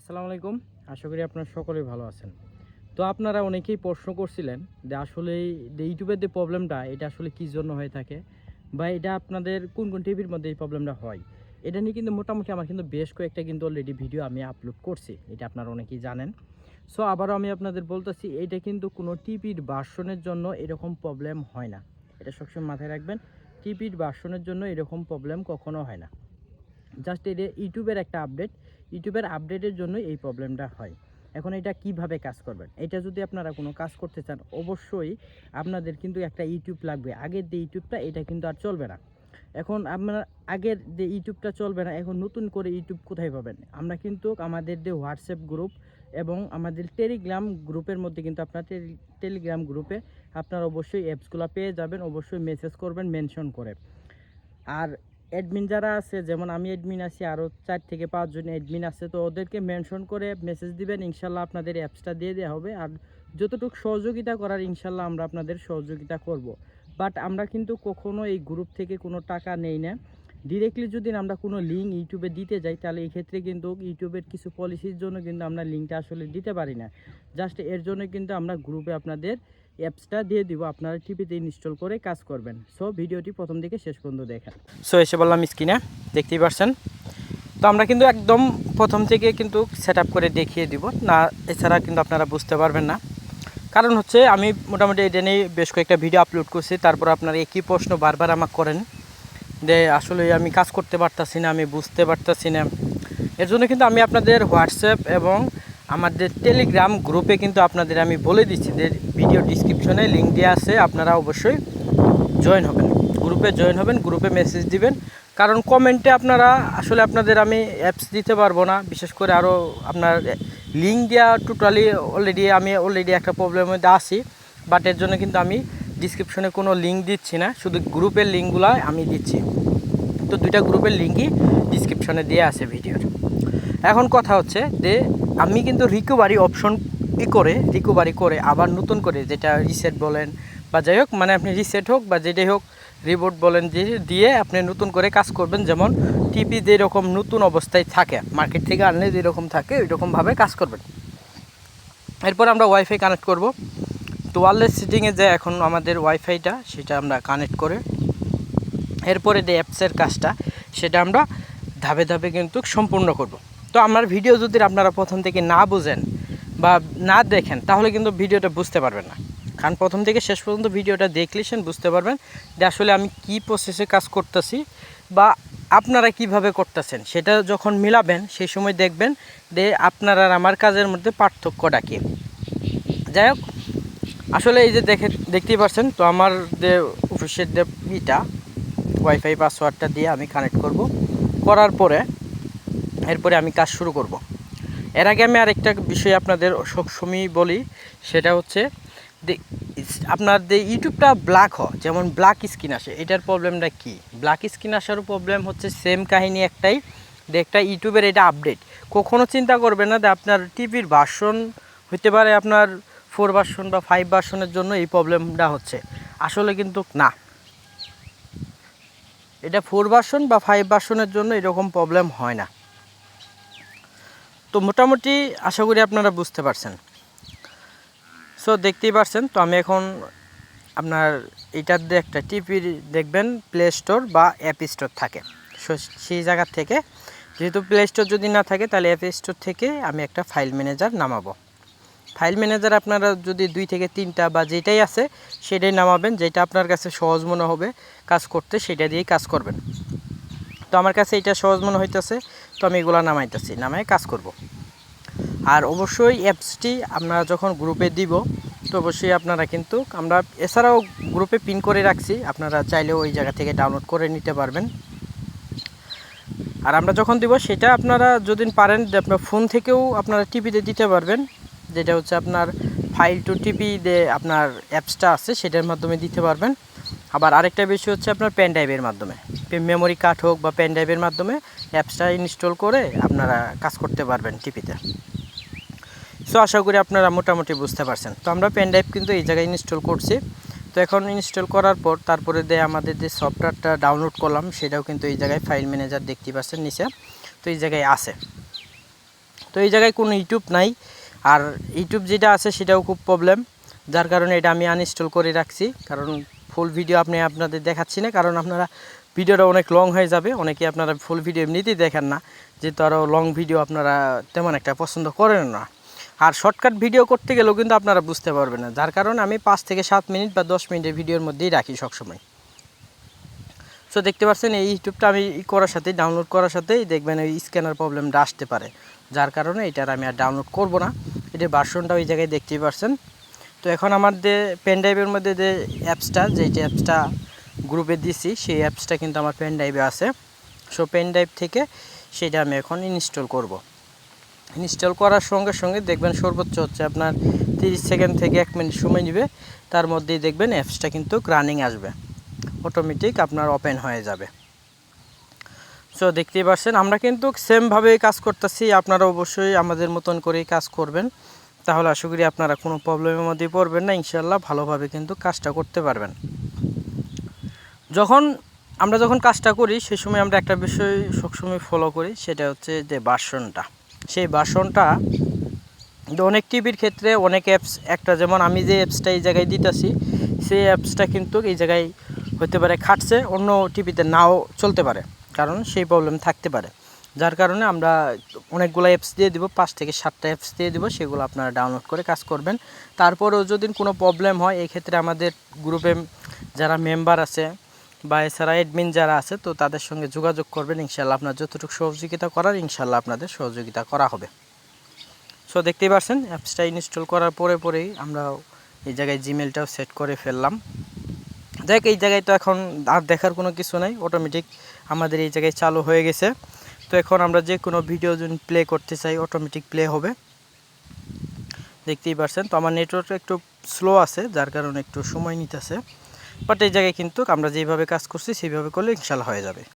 আসসালামু আলাইকুম। আশা করি আপনারা সকলেই ভালো আছেন। তো আপনারা অনেকেই প্রশ্ন করছিলেন যে আসলে ইউটিউবের যে প্রবলেমটা এটা আসলে কী জন্য হয়ে থাকে বা এটা আপনাদের কোন টিভির মধ্যে এই প্রবলেমটা হয়। এটা নিয়ে কিন্তু মোটামুটি আমার কিন্তু বেশ কয়েকটা কিন্তু অলরেডি ভিডিও আমি আপলোড করছি। এটা আপনারা অনেকেই জানেন। সো আবারও আমি আপনাদের বলতেছি এটা কিন্তু কোনো টিভির ভার্সনের জন্য এরকম প্রবলেম হয় না। এটা সবসময় মাথায় রাখবেন। টিভির ভার্সনের জন্য এরকম প্রবলেম কখনো হয় না। জাস্ট এটা ইউটিউবের একটা আপডেট, ইউটিউবের আপডেটের জন্য এই প্রবলেমটা হয়। এখন এটা কিভাবে কাজ করবেন, এটা যদি আপনারা কোনো কাজ করতে চান অবশ্যই আপনাদের কিন্তু একটা ইউটিউব লাগবে। আগের যে ইউটিউবটা এটা কিন্তু আর চলবে না। এখন আপনার আগের যে ইউটিউবটা চলবে না, এখন নতুন করে ইউটিউব কোথায় পাবেন? আমরা কিন্তু আমাদের যে হোয়াটসঅ্যাপ গ্রুপ এবং আমাদের টেলিগ্রাম গ্রুপের মধ্যে কিন্তু আপনার টেলিগ্রাম গ্রুপে আপনারা অবশ্যই অ্যাপসগুলো পেয়ে যাবেন। অবশ্যই মেসেজ করবেন মেনশন করে। আর অ্যাডমিন যারা আছে, যেমন আমি অ্যাডমিন আছি, আরও 4 থেকে 5 জন অ্যাডমিন আছে, তো ওদেরকে মেনশন করে মেসেজ দিবেন। ইনশাল্লাহ আপনাদের অ্যাপসটা দিয়ে দেওয়া হবে। আর যতটুকু সহযোগিতা করার ইনশাল্লাহ আমরা আপনাদের সহযোগিতা করব। বাট আমরা কিন্তু কখনো এই গ্রুপ থেকে কোনো টাকা নেই না। ডিরেক্টলি যদি আমরা কোনো লিঙ্ক ইউটিউবে দিতে যাই তাহলে এই ক্ষেত্রে কিন্তু ইউটিউবের কিছু পলিসির জন্য কিন্তু আমরা লিঙ্কটা আসলে দিতে পারি না। জাস্ট এর জন্য কিন্তু আমরা গ্রুপে আপনাদের অ্যাপসটা দিয়ে দিব, আপনারা টিভিতে ইনস্টল করে কাজ করবেন। সো ভিডিওটি প্রথম থেকে শেষ পর্যন্ত দেখেন। সো এসে বললাম স্ক্রিনে, দেখতেই পারছেন। তো আমরা কিন্তু একদম প্রথম থেকে কিন্তু সেট আপ করে দেখিয়ে দিব না, এছাড়া কিন্তু আপনারা বুঝতে পারবেন না। কারণ হচ্ছে আমি মোটামুটি এটা নিয়ে বেশ কয়েকটা ভিডিও আপলোড করছি, তারপর আপনারা একই প্রশ্ন বারবার আমাকে করেন যে আসলে আমি কাজ করতে পারতাছি না, আমি বুঝতে পারতাছি না। এর জন্য কিন্তু আমি আপনাদের হোয়াটসঅ্যাপ এবং আমাদের টেলিগ্রাম গ্রুপে কিন্তু আপনাদের আমি বলে দিচ্ছি যে ভিডিও ডিসক্রিপশনে লিঙ্ক দেওয়া আছে, আপনারা অবশ্যই জয়েন হবেন, গ্রুপে জয়েন হবেন, গ্রুপে মেসেজ দিবেন। কারণ কমেন্টে আপনারা আসলে আপনাদের আমি অ্যাপস দিতে পারবো না, বিশেষ করে আরও আপনার লিঙ্ক দেওয়া টোটালি অলরেডি একটা প্রবলেমের মধ্যে আছি। বাট এর জন্য কিন্তু আমি ডিসক্রিপশনে কোনো লিঙ্ক দিচ্ছি না, শুধু গ্রুপের লিঙ্কগুলো আমি দিচ্ছি। তো দুইটা গ্রুপের লিঙ্কই ডিসক্রিপশনে দেওয়া আছে ভিডিওর। এখন কথা হচ্ছে যে আমি কিন্তু রিকভারি করে আবার নতুন করে, যেটা রিসেট বলেন বা যাই হোক, মানে আপনি রিসেট হোক বা যেটাই হোক, রিবোট বলেন, যে দিয়ে আপনি নতুন করে কাজ করবেন। যেমন টিভি যেরকম নতুন অবস্থায় থাকে, মার্কেট থেকে আনলে যেরকম থাকে ওই রকমভাবে কাজ করবেন। এরপর আমরা ওয়াইফাই কানেক্ট করব। তো ওয়্যারলেস সেটিংয়ে যে এখন আমাদের ওয়াইফাইটা সেটা আমরা কানেক্ট করে এরপরে যে অ্যাপসের কাজটা সেটা আমরা ধাপে ধাপে কিন্তু সম্পূর্ণ করব। তো আমার ভিডিও যদি আপনারা প্রথম থেকে না বুঝেন বা না দেখেন তাহলে কিন্তু ভিডিওটা বুঝতে পারবেন না। কারণ প্রথম থেকে শেষ পর্যন্ত ভিডিওটা দেখলে বুঝতে পারবেন যে আসলে আমি কি প্রসেসে কাজ করতেছি বা আপনারা কিভাবে করতেছেন। সেটা যখন মিলাবেন সেই সময় দেখবেন যে আপনার আর আমার কাজের মধ্যে পার্থক্যটা কী। যাই হোক, আসলে এই যে দেখতেই পাচ্ছেন, তো আমার যে অফিসের যে ওয়াইফাই পাসওয়ার্ডটা দিয়ে আমি কানেক্ট করব। করার পরে এরপরে আমি কাজ শুরু করব। এর আগে আমি আরেকটা বিষয় আপনাদের সবসময় বলি, সেটা হচ্ছে যে আপনার যে ইউটিউবটা ব্ল্যাক হয়, যেমন ব্ল্যাক স্ক্রিন আসে, এটার প্রবলেমটা কি? ব্ল্যাক স্ক্রিন আসারও প্রবলেম হচ্ছে সেম কাহিনী একটাই, যে একটা ইউটিউবের এটা আপডেট। কখনও চিন্তা করবেন না যে আপনার টিভির ভার্সন হতে পারে আপনার 4 ভার্সন বা 5 ভার্সনের জন্য এই প্রবলেমটা হচ্ছে, আসলে কিন্তু না। এটা 4 ভার্সন বা 5 ভার্সনের জন্য এরকম প্রবলেম হয় না। তো মোটামুটি আশা করি আপনারা বুঝতে পারছেন। সো দেখতেই পারছেন, তো আমি এখন আপনার এটার দিয়ে একটা টিভির দেখবেন প্লে স্টোর বা অ্যাপ স্টোর থাকে, সেই জায়গা থেকে, যেহেতু প্লে স্টোর যদি না থাকে তাহলে অ্যাপ স্টোর থেকে আমি একটা ফাইল ম্যানেজার নামাবো। ফাইল ম্যানেজার আপনারা যদি 2 থেকে 3টা বা যেটাই আছে সেটাই নামাবেন, যেটা আপনার কাছে সহজ মনে হবে কাজ করতে, সেটা দিয়েই কাজ করবেন। তো আমার কাছে এটা সহজ মনে হইতেছে, তো আমি এগুলো নামাই কাজ করব। আর অবশ্যই অ্যাপসটি আমরা যখন গ্রুপে দিব তো অবশ্যই আপনারা কিন্তু, আমরা এছাড়াও গ্রুপে পিন করে রাখছি, আপনারা চাইলেও ওই জায়গা থেকে ডাউনলোড করে নিতে পারবেন। আর আমরা যখন দিব সেটা আপনারা যদি পারেন যে আপনার ফোন থেকেও আপনারা টিভিতে দিতে পারবেন, যেটা হচ্ছে আপনার ফাইল টু টিভি যে আপনার অ্যাপসটা আছে সেটার মাধ্যমে দিতে পারবেন। আবার আরেকটা বিষয় হচ্ছে আপনার পেন ড্রাইভের মাধ্যমে, মেমোরি কার্ড হোক বা পেন ড্রাইভের মাধ্যমে অ্যাপসটা ইনস্টল করে আপনারা কাজ করতে পারবেন টিভিতে। সো আশা করি আপনারা মোটামুটি বুঝতে পারছেন। তো আমরা পেন ড্রাইভ কিন্তু এই জায়গায় ইনস্টল করছি। তো এখন ইনস্টল করার পর তারপরে আমাদের যে সফটওয়্যারটা ডাউনলোড করলাম সেটাও কিন্তু এই জায়গায় ফাইল ম্যানেজার দেখতে পাচ্ছেন নিচে, তো এই জায়গায় আছে। তো তো এই জায়গায় কোনো ইউটিউব নাই, আর ইউটিউব যেটা আছে সেটাও খুব প্রবলেম, যার কারণে এটা আমি আনইনস্টল করে রাখছি। কারণ ফুল ভিডিও আপনাদের দেখাচ্ছি না, কারণ আপনারা ভিডিওটা অনেক লং হয়ে যাবে। অনেকে আপনারা ফুল ভিডিও এমনিতেই দেখেন না, যেহেতু আরও লং ভিডিও আপনারা তেমন একটা পছন্দ করেন না। আর শর্টকাট ভিডিও করতে গেলেও কিন্তু আপনারা বুঝতে পারবেন না, যার কারণে আমি 5 থেকে 7 মিনিট বা 10 মিনিটের ভিডিওর মধ্যেই রাখি সবসময়। সো দেখতে পাচ্ছেন এই ইউটিউবটা আমি করার সাথেই, ডাউনলোড করার সাথেই দেখবেন ওই স্ক্যানার প্রবলেমটা আসতে পারে, যার কারণে এটার আমি আর ডাউনলোড করব না। এটার ভার্সনটা ওই জায়গায় দেখতেই পাচ্ছেন। তো এখন আমাদের পেন ড্রাইভের মধ্যে যে অ্যাপসটা, যেই অ্যাপসটা গ্রুপে দিছি, সেই অ্যাপসটা কিন্তু আমার পেন ড্রাইভে আছে। সো পেন ড্রাইভ থেকে সেটা আমি এখন ইনস্টল করব। ইনস্টল করার সঙ্গে সঙ্গে দেখবেন সর্বোচ্চ হচ্ছে আপনার 30 সেকেন্ড থেকে 1 মিনিট সময় নেবে, তার মধ্যেই দেখবেন অ্যাপসটা কিন্তু রানিং আসবে, অটোমেটিক আপনার ওপেন হয়ে যাবে। সো দেখতেই পাচ্ছেন আমরা কিন্তু সেমভাবেই কাজ করতেছি, আপনারা অবশ্যই আমাদের মতন করেই কাজ করবেন, তাহলে আশা করি আপনারা কোনো প্রবলেমের মধ্যে পড়বেন না, ইনশাল্লাহ ভালোভাবে কিন্তু কাজটা করতে পারবেন। আমরা যখন কাজটা করি সেই সময় আমরা একটা বিষয় সবসময় ফলো করি, সেটা হচ্ছে যে ভার্সনটা। সেই ভার্সনটা অনেক টিভির ক্ষেত্রে অনেক অ্যাপস একটা, যেমন আমি যে অ্যাপসটা এই জায়গায় দিতেছি, সেই অ্যাপসটা কিন্তু এই জায়গায় হতে পারে খাটছে, অন্য টিভিতে নাও চলতে পারে, কারণ সেই প্রবলেম থাকতে পারে। যার কারণে আমরা অনেকগুলো অ্যাপস দিয়ে দিব, 5 থেকে 7টা অ্যাপস দিয়ে দিব, সেগুলো আপনারা ডাউনলোড করে কাজ করবেন। তারপরেও যদি কোনো প্রবলেম হয়, এই ক্ষেত্রে আমাদের গ্রুপে যারা মেম্বার আছে বা এছাড়া অ্যাডমিন যারা আছে, তো তাদের সঙ্গে যোগাযোগ করবেন, ইনশাল্লাহ আপনার যতটুকু সহযোগিতা করার ইনশাল্লাহ আপনাদের সহযোগিতা করা হবে। সো দেখতেই পাচ্ছেন অ্যাপসটা ইনস্টল করার পরেই আমরা এই জায়গায় জিমেলটাও সেট করে ফেললাম। দেখ এই জায়গায় তো এখন আর দেখার কোনো কিছু নাই, অটোমেটিক আমাদের এই জায়গায় চালু হয়ে গেছে। তো এখন আমরা যে কোনো ভিডিও যদি প্লে করতে চাই, অটোমেটিক প্লে হবে, দেখতেই পাচ্ছেন। তো আমার নেটওয়ার্কটা একটু স্লো আছে, যার কারণে একটু সময় নিতেছে, বাট এই জায়গায় কিন্তু আমরা যেভাবে কাজ করছি সেইভাবে করলে ইনশাল্লাহ হয়ে যাবে।